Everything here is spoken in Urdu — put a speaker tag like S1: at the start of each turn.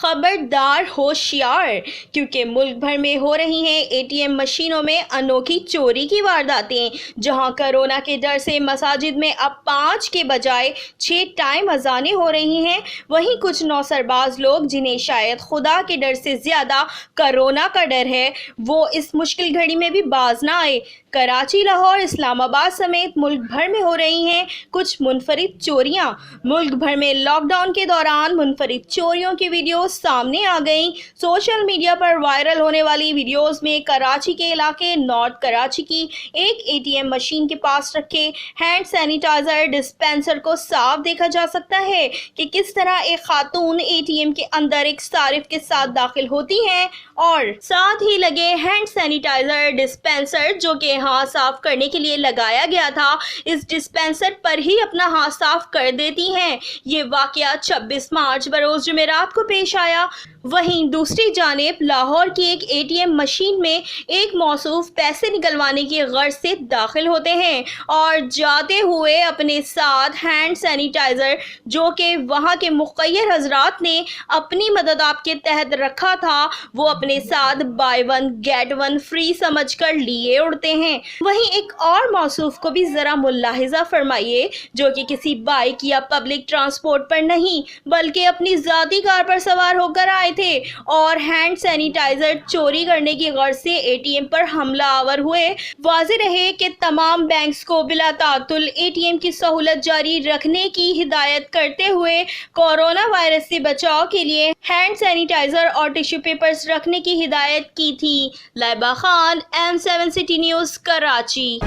S1: خبردار ہوشیار، کیونکہ ملک بھر میں ہو رہی ہیں اے ٹی ایم مشینوں میں انوکھی چوری کی وارداتیں۔ جہاں کرونا کے ڈر سے مساجد میں اب 5 کے بجائے 6 ٹائم اذانیں ہو رہی ہیں، وہیں کچھ نوسرباز لوگ جنہیں شاید خدا کے ڈر سے زیادہ کرونا کا ڈر ہے، وہ اس مشکل گھڑی میں بھی باز نہ آئے۔ کراچی، لاہور، اسلام آباد سمیت ملک بھر میں ہو رہی ہیں کچھ منفرد چوریاں۔ ملک بھر میں لاک ڈاؤن کے دوران منفرد چوریوں کی ویڈیوز سامنے آ گئیں۔ سوشل میڈیا پر وائرل ہونے والی ویڈیوز میں کراچی کے علاقے نارتھ کراچی کی ایک اے ٹی ایم مشین کے پاس رکھے ہینڈ سینیٹائزر ڈسپینسر کو صاف دیکھا جا سکتا ہے کہ کس طرح ایک خاتون اے ٹی ایم کے اندر ایک صارف کے ساتھ داخل ہوتی ہیں اور ساتھ ہی لگے ہینڈ سینیٹائزر ڈسپینسر جو کہ ہاتھ صاف کرنے کے لیے لگایا گیا تھا، اس ڈسپینسر پر ہی اپنا ہاتھ صاف کر دیتی ہیں۔ یہ واقعہ 26 مارچ بروز جمعرات کو پیش آیا۔ وہیں دوسری جانب لاہور کی ایک اے ٹی ایم مشین میں ایک موصوف پیسے نکلوانے کی غرض سے داخل ہوتے ہیں اور جاتے ہوئے اپنے ساتھ ہینڈ سینیٹائزر جو کہ وہاں کے مخیر حضرات نے اپنی مدد آپ کے تحت رکھا تھا، وہ اپنے ساتھ buy one get one free سمجھ کر لیے اڑتے ہیں۔ وہیں ایک اور موصوف کو بھی ذرا ملاحظہ فرمائیے جو کہ کسی بائک یا پبلک ٹرانسپورٹ پر نہیں بلکہ اپنی ذاتی کار پر سوار ہو کر آئے تھے اور ہینڈ سینیٹائزر چوری کرنے کی غرض سے اے ٹی ایم پر حملہ آور ہوئے۔ واضح رہے کہ تمام بینکس کو بلا تعطل اے ٹی ایم کی سہولت جاری رکھنے کی ہدایت کرتے ہوئے کورونا وائرس سے بچاؤ کے لیے ہینڈ سینیٹائزر اور ٹیشو پیپرز رکھنے کی ہدایت کی تھی۔ Laiba Khan, M7 city news, Karachi.